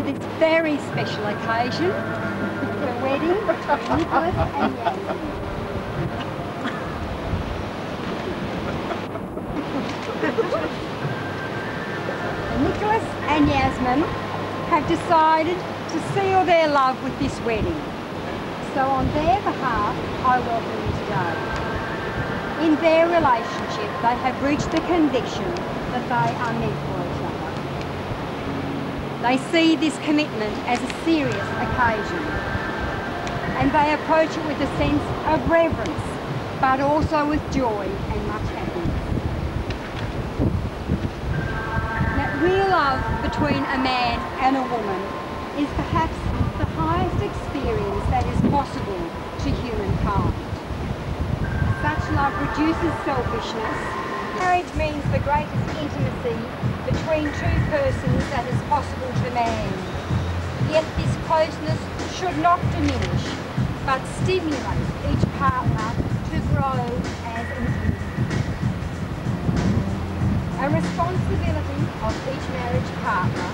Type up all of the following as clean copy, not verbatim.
this very special occasion, the wedding of Nicholas and Yasmin. Nicholas and Yasmin have decided to seal their love with this wedding. So on their behalf, I welcome you today. In their relationship, they have reached the conviction that they are meant for each other. They see this commitment as a serious occasion, and they approach it with a sense of reverence, but also with joy and much happiness. Now, real love between a man and a woman is perhaps the highest experience that is possible to humankind. Such love reduces selfishness. Marriage means the greatest intimacy between two persons that is possible to man. Yet this closeness should not diminish, but stimulate each partner to grow as an individual. A responsibility of each marriage partner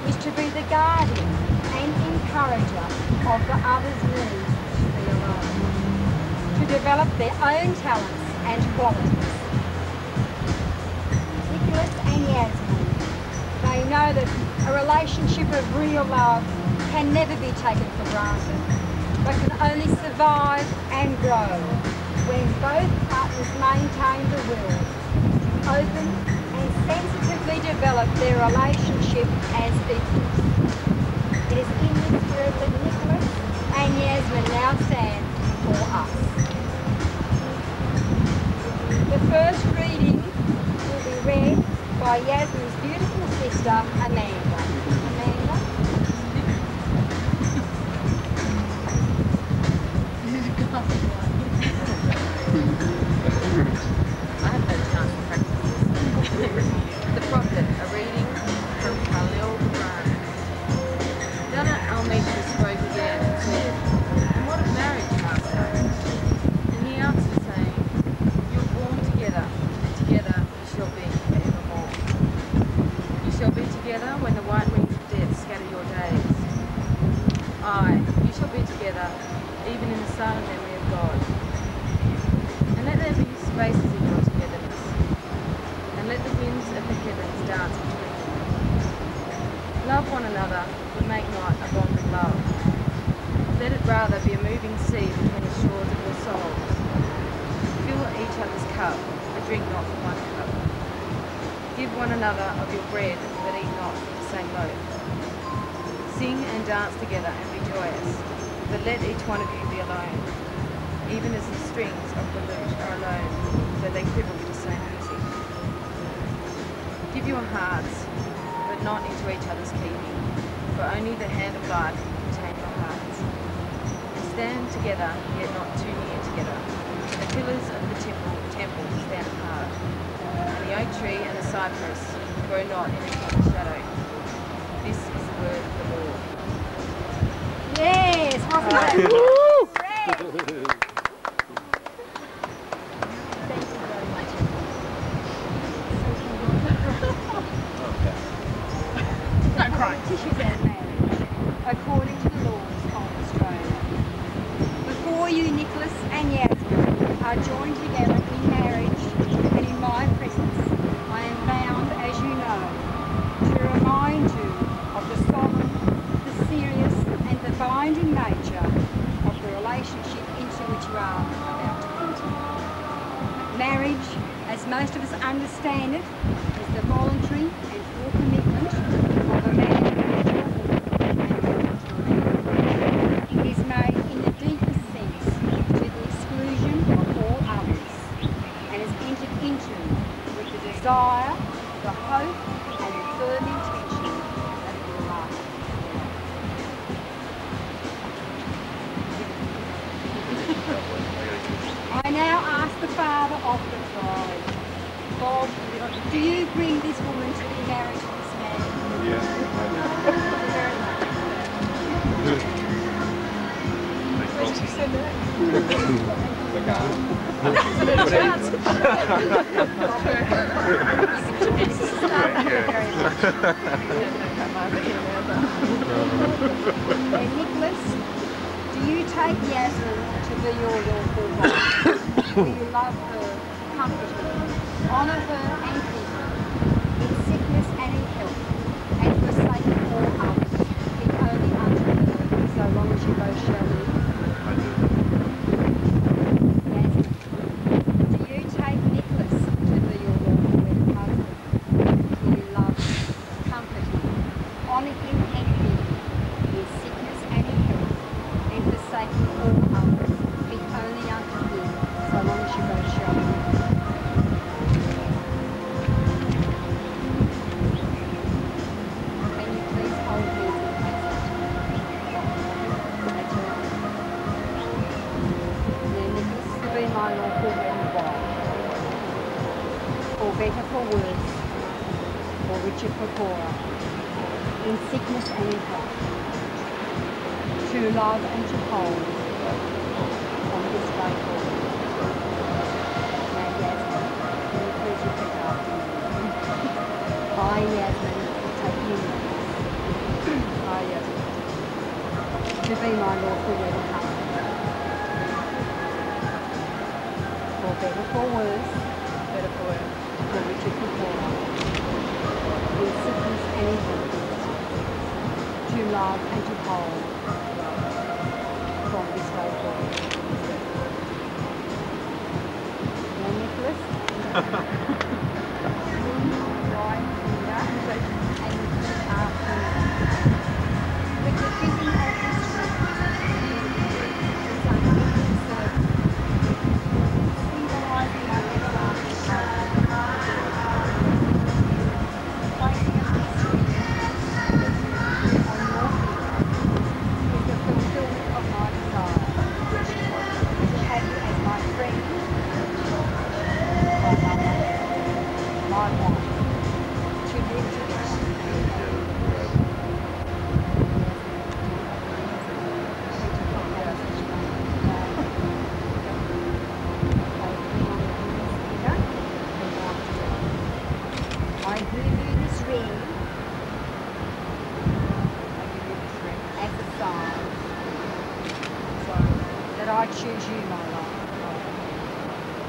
is to be the guardian and encourager of the other's need to be alone, to develop their own talents and qualities. Nicholas and Yasmin, they know that a relationship of real love can never be taken for granted, but can only survive and grow when both partners maintain the will to open and sensitively develop their relationship as equals. It is in this spirit that Nicholas and Yasmin now stand before us. The first reading will be read by Yasmin's beautiful sister, Amanda. Amanda? I have no chance to practice this. The Prophet, a reading from Khalil Quran. Then Al-Mishra spoke again and said, "And what of marriage, Master?" And he answered, saying, "You were born together, and together you shall be forevermore. You shall be together when the white wings of death scatter your days. Aye, you shall be together, even in the silent memory of God. And let there be spaces in your togetherness, and let the winds of the heavens dance between you. Love one another, but make not a bond of love. Let it rather be a moving sea between the shores of your souls. Fill each other's cup, but drink not from one cup. Give one another of your bread, but eat not from the same loaf. Sing and dance together and be joyous, but let each one of you be alone, even as the strings of the lute are alone, though they quiver with the same music. Give your hearts, but not into each other's keeping, for only the hand of God can contain your hearts. And stand together, yet not too near together. The pillars of the temple stand apart, and the oak tree and the cypress grow not in each other's shadow. This is the word of the Lord." Yes, wasn't it? Great. Thank you very much. Don't cry. Tissues and marriage, according to the laws of Australia. Before you, Nicholas and Yasmin are joined together in marriage and in my presence, I am bound, as you know, to remind you of the solemn, the serious and the binding nature of the relationship into which you are about to enter. Marriage, as most of us understand it, is the voluntary and full commitment of a man to a woman and a woman to a man. It is made in the deepest sense to the exclusion of all others, and is entered into with the desire, the hope and the firm intention that it will last. I now ask the father of the bride, Bob, do you bring this woman to be married to this man? Yes. Where did you send that? The car. That's a little chance. very much. And Nicholas, do you take Yasmin to be your lawful wife? Will you love her, comfort her, honour her and keep her, in sickness and in health, and forsake all others, keep only unto her, so long as you both shall live? I do. Yasmin, do you take Nicholas to be your lawful wedded husband? Will you love him, comfort him, honour him and keep him, in sickness and in health, and forsaking all others, keep only unto him, so long as you both shall live? Can you please hold hands and place it? That's right. Now, Nicholas, to be my lawful wedded wife, for better, for worse, for richer, for poorer, in sickness and in health, to love and to hold from this day forward. Now, Yasmin, can you please repeat after me? I, Yasmin, take you, Nicholas. I, Yasmin, to be my lawful wedded husband, for better, for worse, for richer, for poorer, in sickness and in health, to love and to hold from this day forward. Now, Nicholas, right finger and repeat after me. With the giving of this ring, the sun will serve symbolising my everlasting love. Placing of this ring on your finger is the fulfilment of my desire, to have you as my friend, my lover, my wife, to live together. I give you this ring as a sign that I choose you, my love,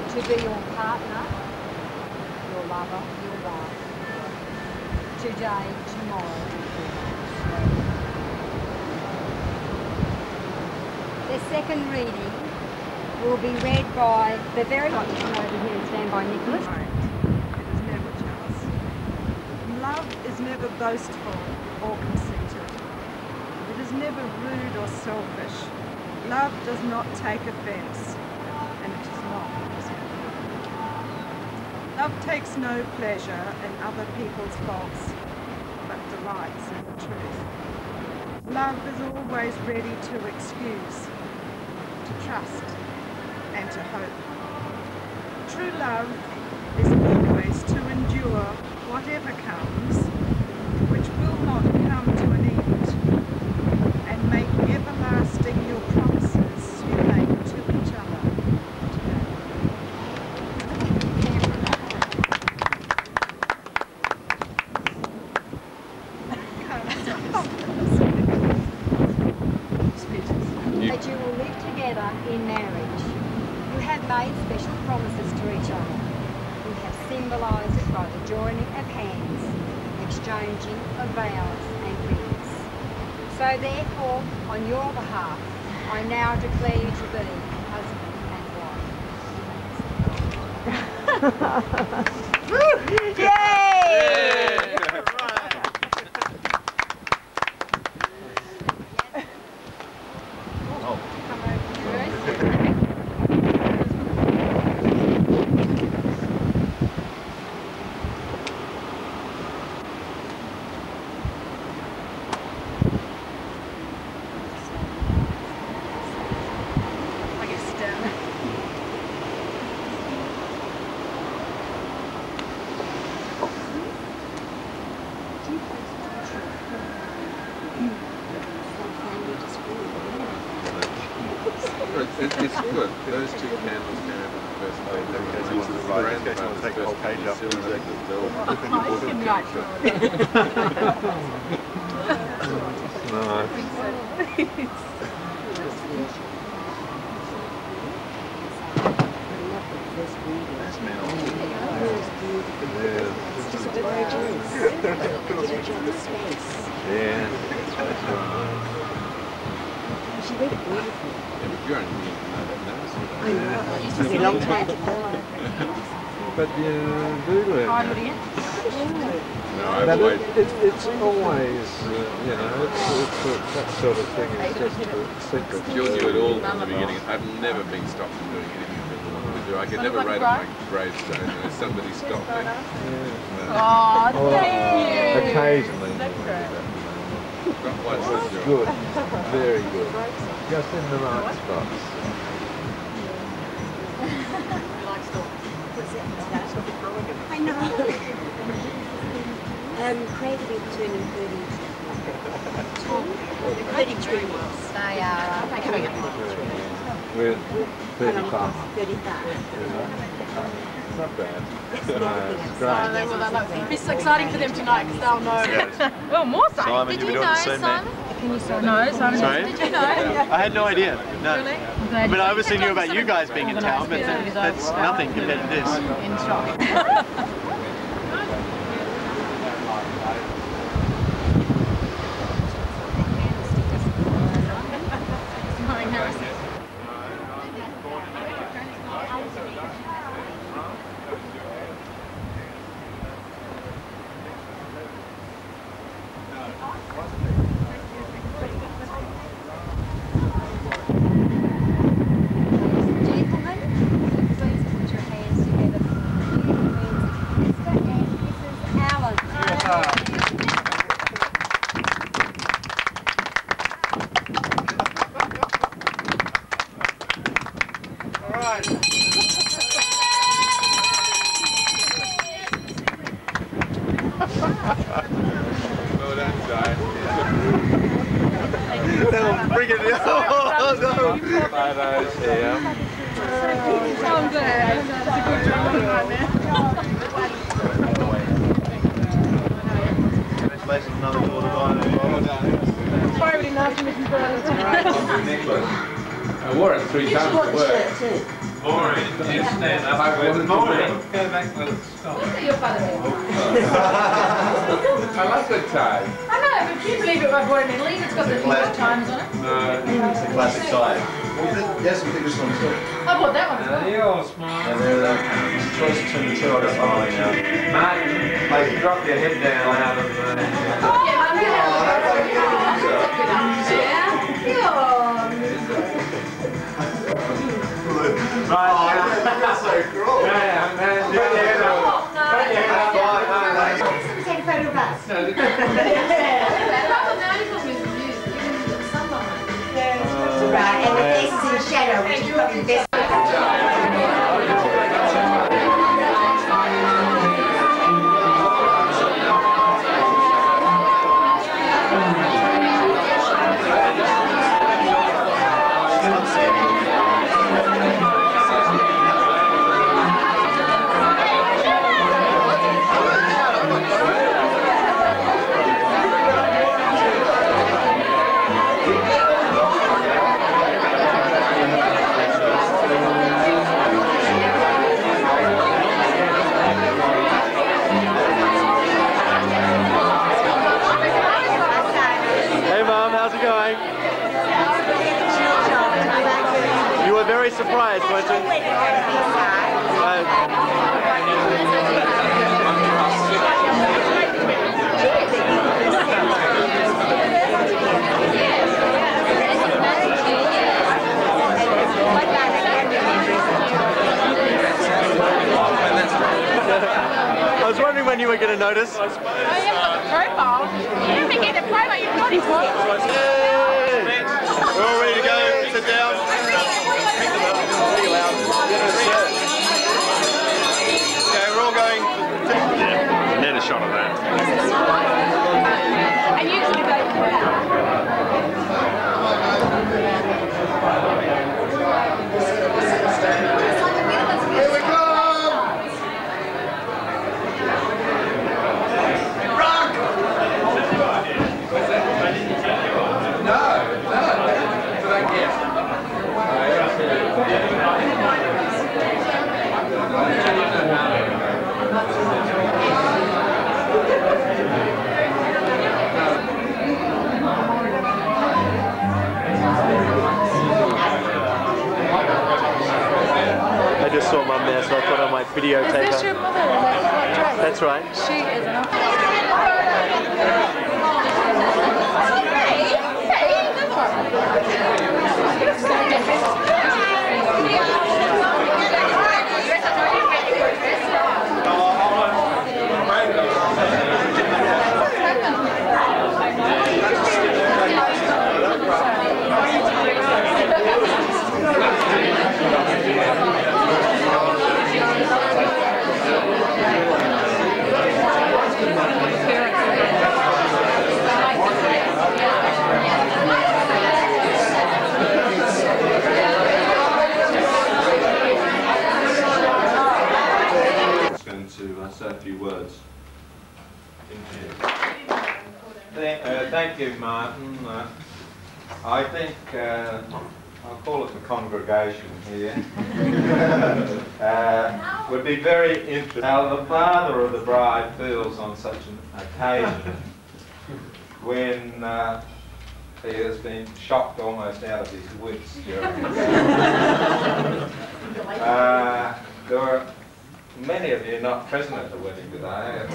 to be your partner, your lover, your wife, today, tomorrow, and forever. The second reading will be read by the very come over here and stand by Nicholas. It is never jealous. Love is never boastful or conceited. It is never rude or selfish. Love does not take offence, and it is not resentful. Love takes no pleasure in other people's faults, but delights in the truth. Love is always ready to excuse, to trust, and to hope. True love is always to endure whatever comes, which will not come to an end, and make everlasting your promises you make to each other today. That you will live together in marriage. You have made special promises to each other. You have symbolised it by the joining of hands, exchanging of vows and rings. So therefore, on your behalf, I now declare you to be husband and wife. Yay! It's good. Those two candles together. first page. In case you want to take the whole page up. Yeah, that's right. She read it beautifully. Yeah, but you're only going to know that now. I know. It took me a long time to follow. But you do learn that. No, But it's always, you know, that sort of thing is just a secret. Jill knew it all from the beginning. I've never been stopped from doing anything I wanted to do. I could never write on my gravestone, you know, somebody stopped me. Oh, thank you. Occasionally. Not once, It was good, very good. Just in the right spots. I know. Creatively turning 32 years. They are coming up. We're 35. 35. Not bad. That's No, another it's thing. great. It's exciting for them tonight because they'll know. Well, more so. Simon, Did you'll you be doing know, the same, mate. Simon? No, Simon. Sorry? Did you know? I had no idea. No. Really? I mean, I obviously knew about you guys being in town, but that's nothing compared to this. In shock. Gentlemen, please put your hands together for the new Mr. and Mrs. Allen. All right. Well done, Jai. Bring it down. Oh, no. Photos here. I'm glad. That's a good job right there. Congratulations, another daughter died. Well done. Sorry, we didn't ask you Mrs. Burns. I wore it 3 times at work. Boring. You stand up. I wasn't boring. Go back to the stop. Your father. I like the tie. I know, but can you believe it? I bought it in Italy. It's got the English times on it. No. It's a classic tie. Yes, we think this one's good. I bought that one as well. You're smart. And then choice between the two, I got mine now. Mate, drop your head down out of the... That's so cool. Yeah, man. Put your head up. Put your head up. Take a photo of us. Right, and the face is in shadow, which is probably the best. You were very surprised, weren't you? I was wondering when you were going to notice. Oh, you haven't got the profile. You haven't get the profile, you've got it. We're all ready to go. Sit down. Okay, we're all going. Net a shot of that. And usually they come out. videotape. Is this your mother in that white dress? That's right. She is an say a few words. Thank you, Martin. I think I'll call it the congregation here. Would be very interested how the father of the bride feels on such an occasion when he has been shocked almost out of his wits during there were many of you not present at the wedding today.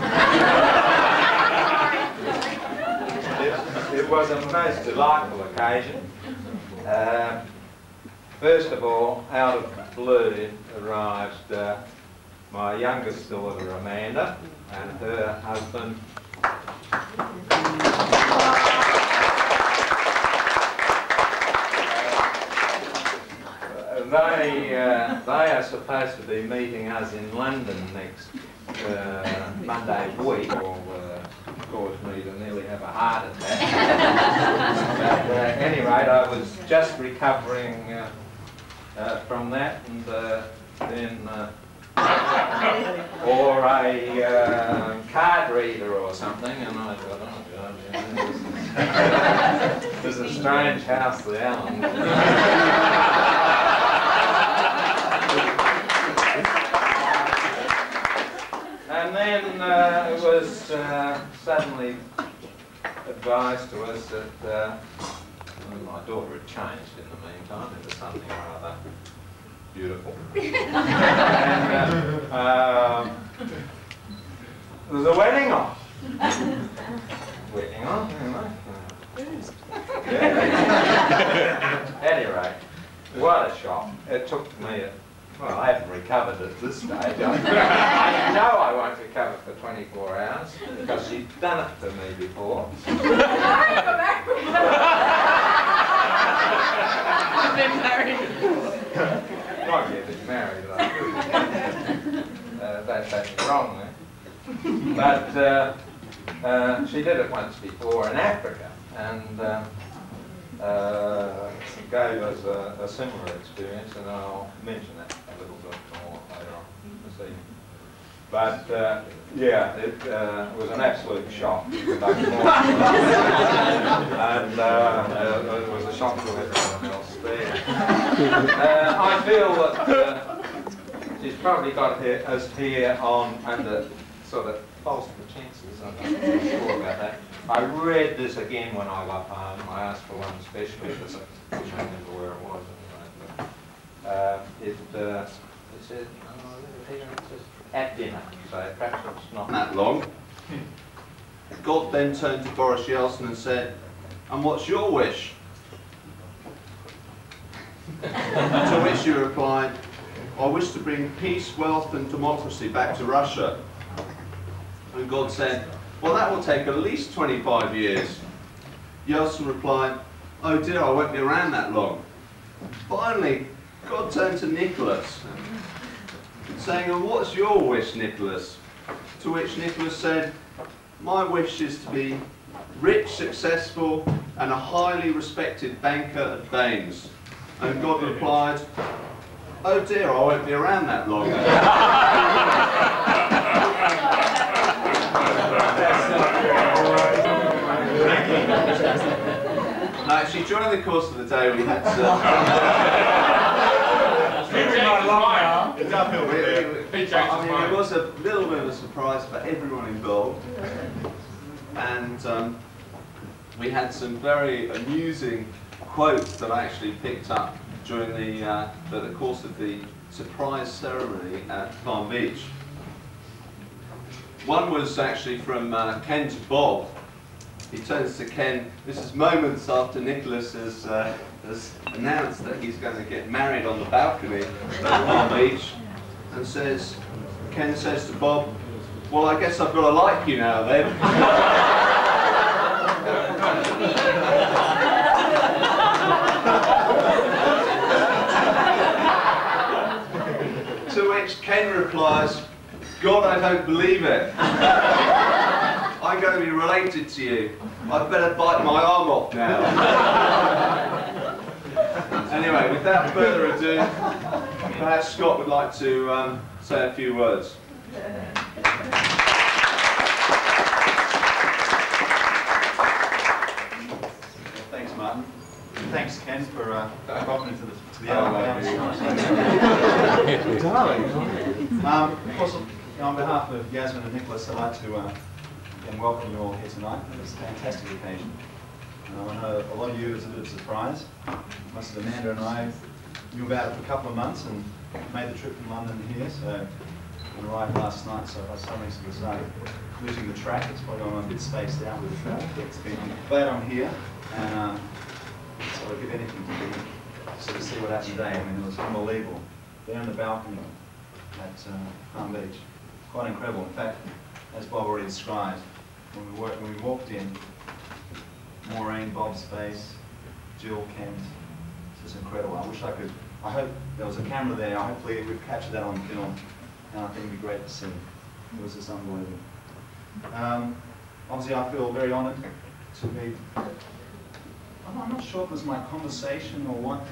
It was a most delightful occasion. First of all, out of the blue arrived my youngest daughter Amanda and her husband. They are supposed to be meeting us in London next Monday week, or caused me to nearly have a heart attack. But at any rate, I was just recovering from that, and then or a card reader or something, and I thought, oh God, this is a strange house, the Allen. And then it was suddenly advised to us that my daughter had changed in the meantime into something rather beautiful. And there's a wedding on. Wedding on, anyway. Yeah. At any rate, what a shock. It took me well, I haven't recovered at this stage. I know I won't recover for 24 hours because she's done it to me before. I've been married. Not yet been married, like that's wrong there. But she did it once before in Africa, and gave us a similar experience, and I'll mention that a little bit more later on this evening. But yeah, it was an absolute shock. And it was a shock to everyone else there. I feel that she's probably got us here on under sort of false pretenses. I'm not sure about that. I read this again when I got home. I asked for one especially because I can't remember where it was. It said, it says at dinner, so perhaps it's not that long. God then turned to Boris Yeltsin and said, "And what's your wish?" To which you replied, "I wish to bring peace, wealth and democracy back to Russia." And God said, "Well, that will take at least 25 years. Yeltsin replied, "Oh dear, I won't be around that long." Finally, God turned to Nicholas, saying, "And what's your wish, Nicholas?" To which Nicholas said, "My wish is to be rich, successful, and a highly respected banker at Baines." And God replied, "Oh dear, I won't be around that long." No, actually, during the course of the day, we had to... it was a little bit of a surprise for everyone involved. And we had some very amusing quotes that I actually picked up during the course of the surprise ceremony at Palm Beach. One was actually from Ken to Bob. He turns to Ken, this is moments after Nicholas has announced that he's going to get married on the balcony at Palm Beach, and Ken says to Bob, well, I guess I've got to like you now then. To which Ken replies, God, I don't believe it. I'm going to be related to you. I'd better bite my arm off now. Anyway, without further ado, perhaps Scott would like to say a few words. Thanks, Martin. Thanks, Ken, for welcoming to the Also, on behalf of Yasmin and Nicholas, I'd like to again welcome you all here tonight. It's a fantastic occasion. I know a lot of you, it's a bit of a surprise. Most of Amanda and I knew about it for a couple of months and made the trip from London here, so we arrived last night, so I suddenly sort of started losing the track. It's probably I'm a bit spaced out with the traffic. It's been glad I'm here, and so I'd give anything to be sort of see what happened today. I mean, it was unbelievable. There on the balcony at Palm Beach. Quite incredible. In fact, as Bob already described, when we walked in, Maureen, Bob's face, Jill, Kent, it's just incredible. I hope there was a camera there. Hopefully we've captured that on film, and I think it'd be great to see. It was just unbelievable. Obviously, I feel very honoured to be. I'm not sure if it was my conversation or what.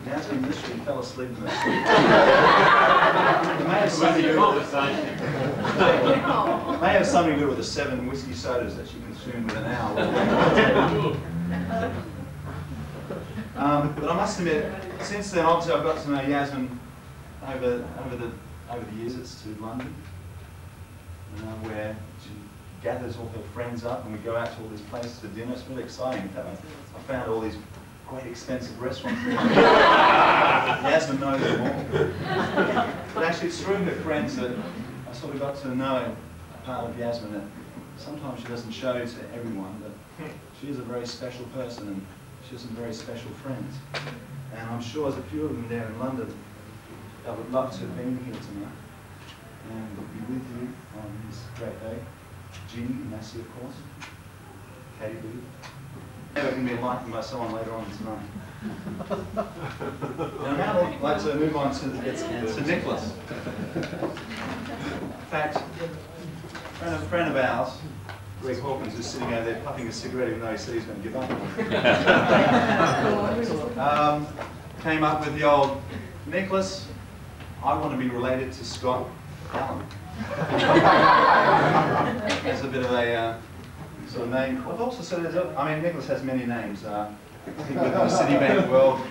Yasmin literally fell asleep in the street. It may have something to do with the 7 whiskey sodas that she consumed within an hour. But I must admit, since then, obviously, I've got to know Yasmin over the years. It's to London, where she gathers all her friends up, and we go out to all these places for dinner. It's really exciting. I found all these quite expensive restaurants. Yasmin knows them all. But actually, it's through her friends that I sort of got to know a part of Yasmin that sometimes she doesn't show to everyone, but she is a very special person, and she has some very special friends. And I'm sure there's a few of them there in London that would love to have been here tonight and be with you on this great day. Jeannie, Massey, of course. Katie Booth. Never going to be enlightened by someone later on tonight. Now I'd like to move on to Nicholas. In fact, a friend of ours, Greg Hawkins, is sitting over there puffing a cigarette even though he said he's going to give up. Came up with the old, Nicholas, I want to be related to Scott Allen. There's a bit of a sort of name. I've also said, Nicholas has many names. I think with the Citibank world,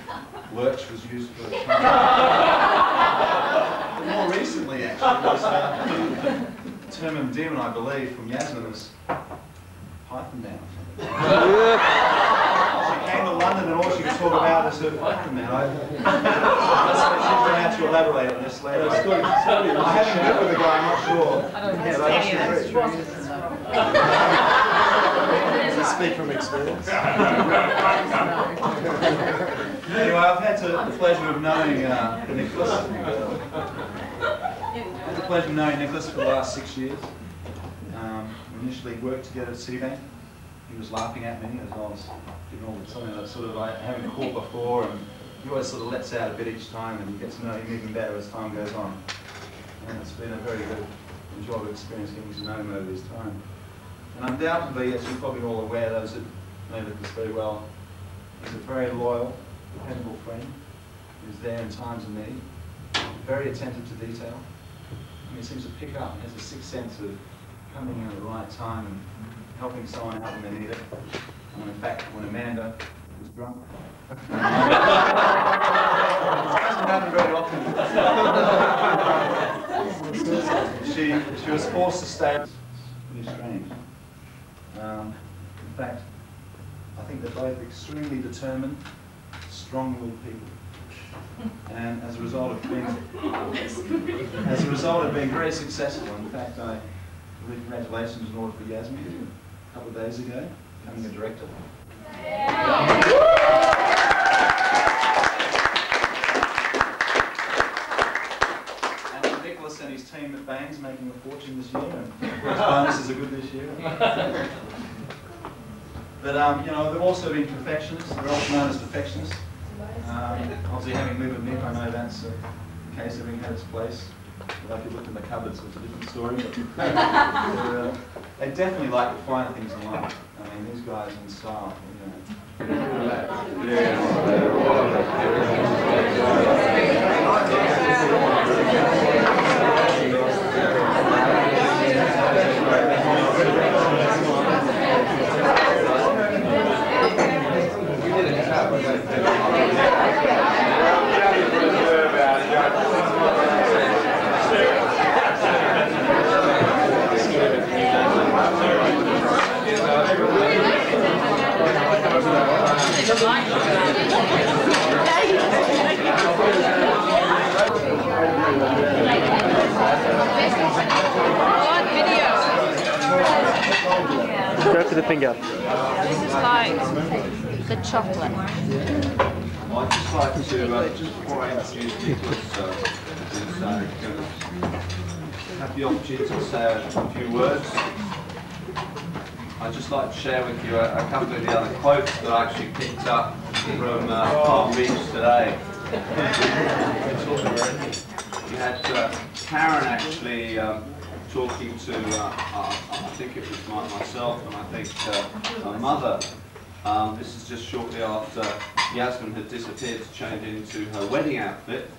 Lurch was used for the but more recently, actually, was term of endearment, I believe, from Yasmin was Python Man. She came to London and all she could talk about was her Python Man. She's going to have to elaborate on this later. I haven't met with the guy, I'm not sure. I don't know. Does it speak from experience? Anyway, I've had the pleasure of knowing Nicholas. Had the pleasure of knowing Nicholas for the last 6 years. We initially worked together at Citibank. He was laughing at me as I was giving all the something that sort of I haven't caught before, and he always sort of lets out a bit each time, and you get to know him even better as time goes on. And it's been a very good, enjoyable experience getting to know him over this time. And undoubtedly, as you're probably all aware, those that know Nicholas very well, he's a very loyal, dependable friend. He's there in times of need, very attentive to detail. And he seems to pick up, has a sixth sense of coming in at the right time and helping someone out when they need it. And in fact, when Amanda was drunk, it doesn't happen very often. She was forced to stay. It's pretty strange. In fact, I think they're both extremely determined, strong-willed people. And as a result of being very successful, in fact, I congratulations in order for Yasmin a couple of days ago, becoming a director. And Nicholas and his team at Baines making a fortune this year, and bonuses are good this year. But you know, they've also been perfectionists. They're also known as perfectionists. Obviously, having lived with Nick, I know that's the case. Everything had its place. Although if you looked in the cupboards, it was a different story. But they definitely like the finer things in life. I mean, these guys in style, you Go for the finger. This is like the chocolate. I'd just like to, just before I introduce Nicholas, have the opportunity to say a few words. I'd just like to share with you a couple of the other quotes that I actually picked up from Palm Beach today. You had Karen actually talking to, I think it was myself and I think my mother. This is just shortly after Yasmin had disappeared to change into her wedding outfit.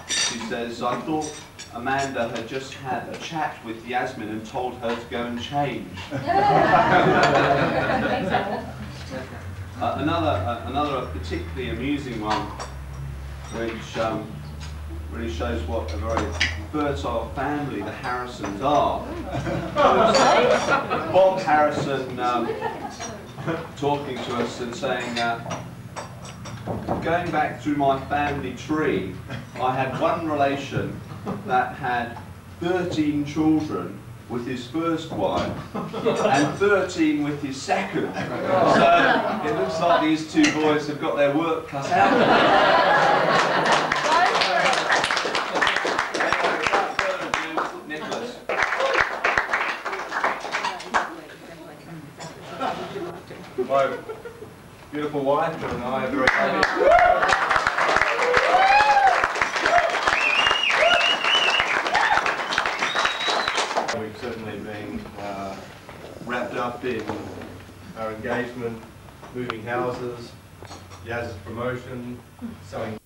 She says, I thought Amanda had just had a chat with Yasmin and told her to go and change. Another particularly amusing one, which really shows what a very fertile family the Harrisons are. Bob Harrison talking to us and saying, going back through my family tree, I had one relation that had 13 children with his first wife and 13 with his second. So it looks like these two boys have got their work cut out. Nicholas. My beautiful wife and I are very happy. We've certainly been wrapped up in our engagement, moving houses, Yaz's promotion, selling